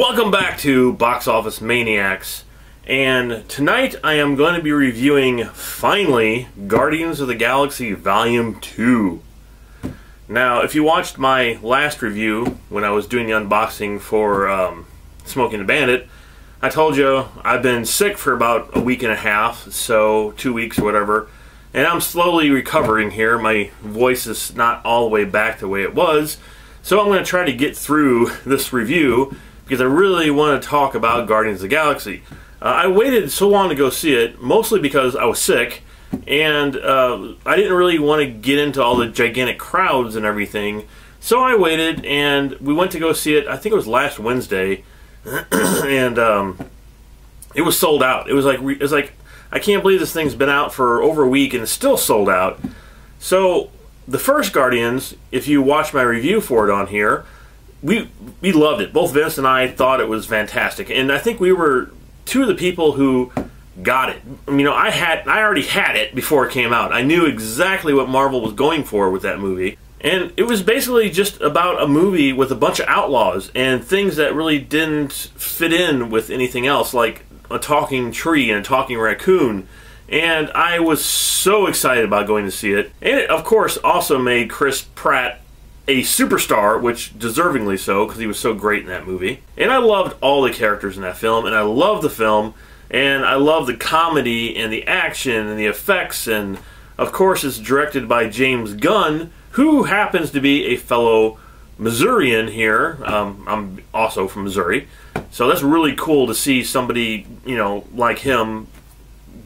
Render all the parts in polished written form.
Welcome back to Box Office Maniacs, and tonight I am going to be reviewing, finally, Guardians of the Galaxy Volume 2. Now, if you watched my last review, when I was doing the unboxing for Smoking the Bandit, I told you I've been sick for about a week and a half, so 2 weeks or whatever, and I'm slowly recovering here. My voice is not all the way back the way it was, so I'm going to try to get through this review because I really want to talk about Guardians of the Galaxy. I waited so long to go see it, mostly because I was sick, and I didn't really want to get into all the gigantic crowds and everything, so I waited, and we went to go see it. I think it was last Wednesday, and it was sold out. It was like I can't believe this thing's been out for over a week and it's still sold out. So the first Guardians, if you watch my review for it on here, we loved it. Both Vince and I thought it was fantastic, and I think we were two of the people who got it. You know, I already had it before it came out. I knew exactly what Marvel was going for with that movie, and it was basically just about a movie with a bunch of outlaws and things that really didn't fit in with anything else, like a talking tree and a talking raccoon. And I was so excited about going to see it. And it, of course, also made Chris Pratt a superstar, which deservingly so, because he was so great in that movie. And I loved all the characters in that film, and I love the film, and I love the comedy and the action and the effects, and of course it's directed by James Gunn, who happens to be a fellow Missourian here. I'm also from Missouri, so that's really cool to see somebody, you know, like him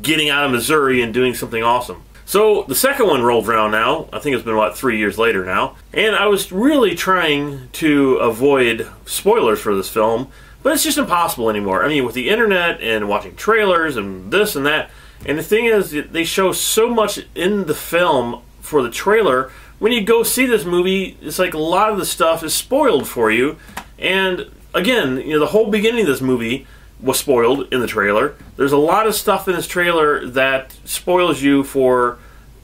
getting out of Missouri and doing something awesome. So the second one rolled around now. I think it's been, what, 3 years later now. And I was really trying to avoid spoilers for this film, but it's just impossible anymore. I mean, with the internet and watching trailers and this and that. And the thing is, they show so much in the film for the trailer. When you go see this movie, it's like a lot of the stuff is spoiled for you. And again, you know, the whole beginning of this movie was spoiled in the trailer. There's a lot of stuff in this trailer that spoils you for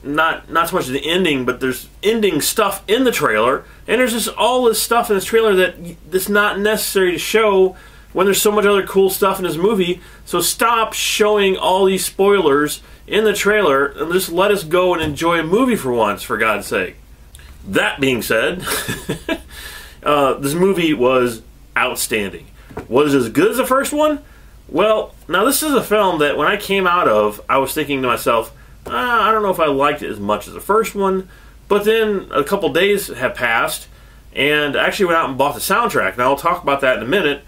not so much the ending, but there's ending stuff in the trailer, and there's just all this stuff in this trailer that's not necessary to show when there's so much other cool stuff in this movie. So stop showing all these spoilers in the trailer and just let us go and enjoy a movie for once, for God's sake. That being said, this movie was outstanding. Was it as good as the first one? Well, now this is a film that when I came out of, I was thinking to myself, I don't know if I liked it as much as the first one, but then a couple days have passed, and I actually went out and bought the soundtrack. Now I'll talk about that in a minute,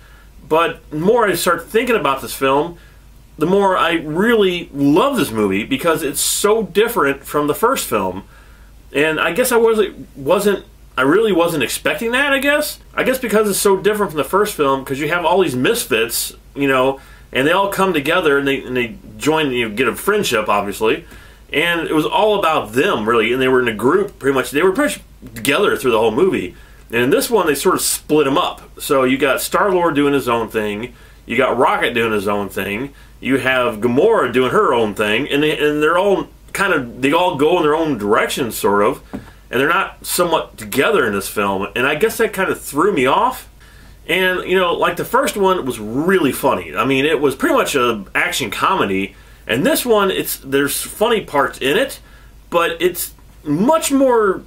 but the more I start thinking about this film, the more I really love this movie because it's so different from the first film. And I guess I really wasn't expecting that, I guess because it's so different from the first film, because you have all these misfits, you know, and they all come together and they join, you know, get a friendship, obviously. And it was all about them, really, and they were in a group, pretty much. They were pretty much together through the whole movie. And in this one, they sort of split them up. So you got Star-Lord doing his own thing, you got Rocket doing his own thing, you have Gamora doing her own thing, and they're all they all go in their own directions, sort of. And they're not somewhat together in this film, and I guess that kind of threw me off. And, you know, like the first one was really funny. I mean, it was pretty much an action comedy, and this one, there's funny parts in it, but it's much more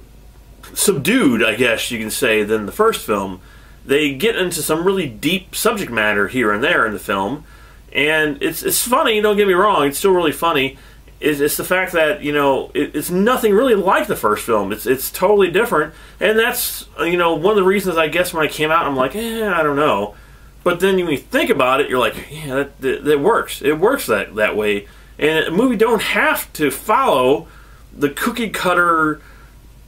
subdued, I guess you can say, than the first film. They get into some really deep subject matter here and there in the film, and it's funny, don't get me wrong, it's still really funny. It's the fact that, you know, it's nothing really like the first film. It's totally different, and that's, you know, one of the reasons, I guess, when I came out, I'm like, I don't know. But then when you think about it, you're like, yeah, that works. It works that way. And a movie don't have to follow the cookie cutter,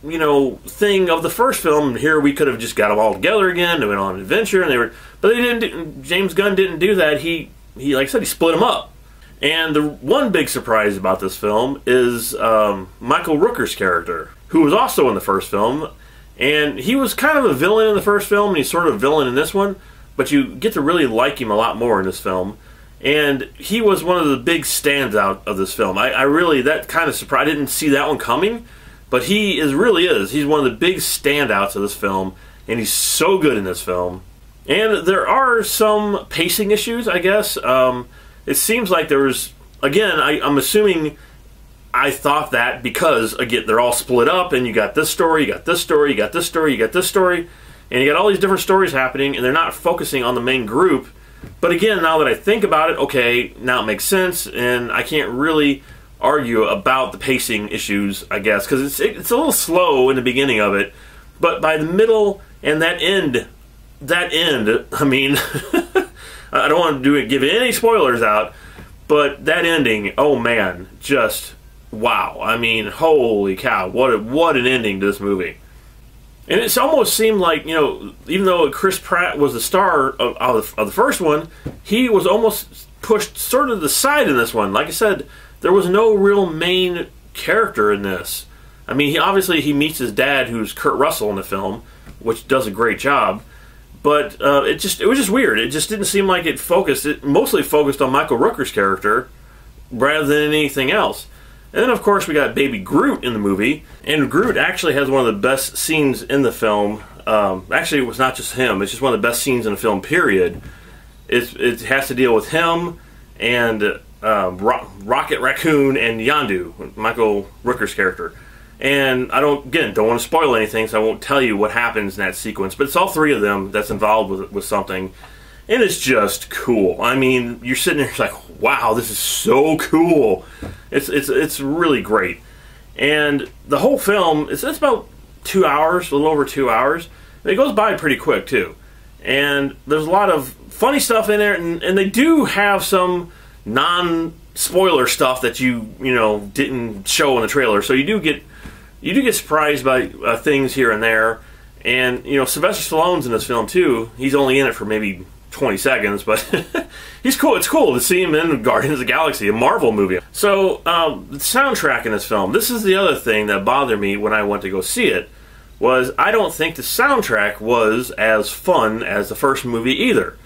you know, thing of the first film. Here we could have just got them all together again. They went on an adventure, and but they didn't. James Gunn didn't do that. He like I said, he split them up. And the one big surprise about this film is Michael Rooker's character, who was also in the first film. And he was kind of a villain in the first film, and he's sort of a villain in this one. But you get to really like him a lot more in this film. And he was one of the big standouts of this film. I really, that kind of surprised. I didn't see that one coming. But he really is. He's one of the big standouts of this film. And he's so good in this film. And there are some pacing issues, I guess. It seems like there was, again, I'm assuming, I thought that because, again, they're all split up, and you got this story, you got this story, you got this story, you got this story, and you got all these different stories happening, and they're not focusing on the main group. But again, now that I think about it, okay, now it makes sense, and I can't really argue about the pacing issues, I guess, because it's a little slow in the beginning of it, but by the middle and that end, I mean, I don't want to give any spoilers out, but that ending, oh man, just wow. I mean, holy cow, what an ending to this movie. And it's almost seemed like, you know, even though Chris Pratt was the star of the first one, he was almost pushed sort of to the side in this one. Like I said, there was no real main character in this. I mean, he meets his dad, who's Kurt Russell in the film, which does a great job. But it was just weird. It just didn't seem like it focused. It mostly focused on Michael Rooker's character rather than anything else. And then, of course, we got Baby Groot in the movie. And Groot actually has one of the best scenes in the film. Actually, it was not just him. It's just one of the best scenes in the film, period. It has to deal with him and Rocket Raccoon and Yondu, Michael Rooker's character. And I don't want to spoil anything, so I won't tell you what happens in that sequence. But it's all three of them that's involved with something. And it's just cool. I mean, you're sitting there like, wow, this is so cool. It's really great. And the whole film, it's about 2 hours, a little over 2 hours. And it goes by pretty quick, too. And there's a lot of funny stuff in there, and they do have some non-spoiler stuff that you didn't show in the trailer. So you do get surprised by things here and there. And, Sylvester Stallone's in this film, too. He's only in it for maybe 20 seconds, but he's cool. It's cool to see him in Guardians of the Galaxy, a Marvel movie. So, the soundtrack in this film, this is the other thing that bothered me when I went to go see it, was I don't think the soundtrack was as fun as the first movie either.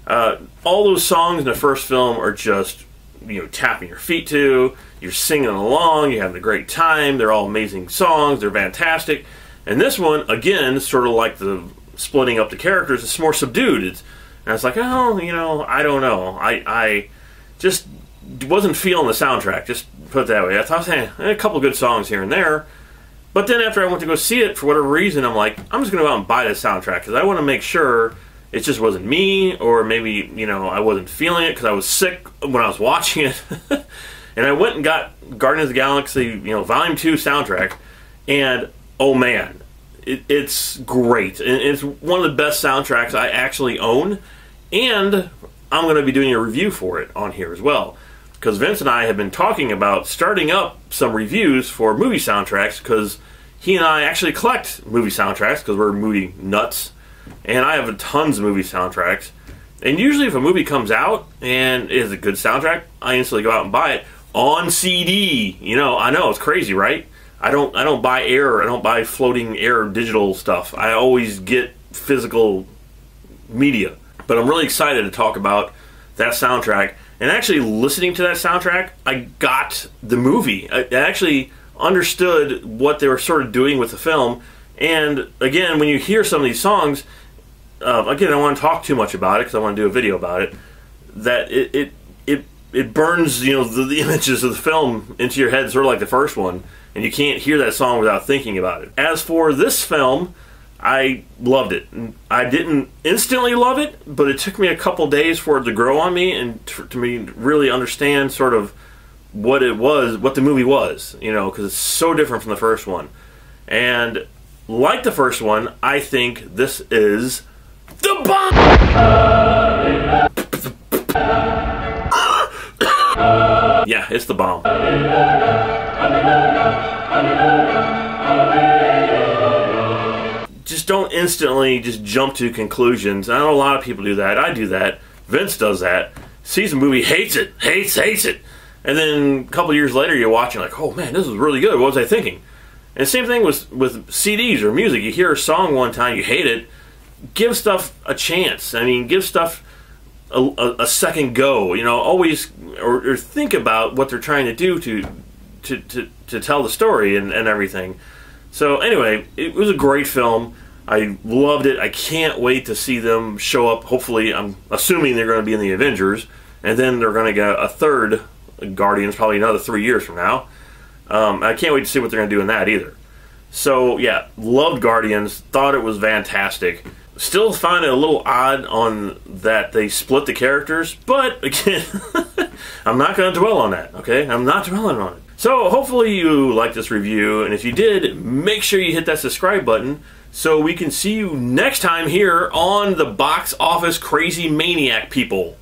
All those songs in the first film are just, tapping your feet to, you're singing along, you're having a great time, they're all amazing songs, they're fantastic. And this one, again, sort of like the splitting up the characters, it's more subdued. And I was like, oh, I don't know. I just wasn't feeling the soundtrack, just put it that way. I thought, hey, a couple good songs here and there. But then after I went to go see it, for whatever reason, I'm like, I'm just going to go out and buy the soundtrack, because I want to make sure it just wasn't me, or maybe, I wasn't feeling it because I was sick when I was watching it. And I went and got Guardians of the Galaxy, Volume 2 soundtrack, and, oh man, it's great. And it's one of the best soundtracks I actually own, and I'm going to be doing a review for it on here as well. Because Vince and I have been talking about starting up some reviews for movie soundtracks, because he and I actually collect movie soundtracks, because we're movie nuts, and I have tons of movie soundtracks. And usually if a movie comes out and it is a good soundtrack, I instantly go out and buy it on CD. I know, it's crazy, right? I don't buy air, I don't buy floating air digital stuff. I always get physical media. But I'm really excited to talk about that soundtrack. And actually listening to that soundtrack, I got the movie. I actually understood what they were sort of doing with the film. And again, when you hear some of these songs, again, I don't want to talk too much about it because I want to do a video about it, that it burns, the images of the film into your head, sort of like the first one, and you can't hear that song without thinking about it. As for this film, I loved it. I didn't instantly love it, but it took me a couple days for it to grow on me and to me really understand sort of what it was, what the movie was, because it's so different from the first one. And like the first one, I think this is the bomb! Yeah, it's the bomb. Just don't instantly just jump to conclusions. I know a lot of people do that. I do that. Vince does that. Sees a movie, hates it, hates it. And then a couple years later you're watching like, oh man, this is really good. What was I thinking? And the same thing with CDs or music. You hear a song one time, you hate it. Give stuff a chance. I mean, give stuff a second go. Always or think about what they're trying to do to tell the story and everything. So anyway, it was a great film. I loved it. I can't wait to see them show up. Hopefully, I'm assuming they're going to be in the Avengers, and then they're going to get a third Guardians probably another 3 years from now. I can't wait to see what they're going to do in that either. So yeah, loved Guardians. Thought it was fantastic. Still find it a little odd on that they split the characters, but again, I'm not going to dwell on that, okay? I'm not dwelling on it. So hopefully you liked this review, and if you did, make sure you hit that subscribe button so we can see you next time here on the Box Office Crazy Maniac people.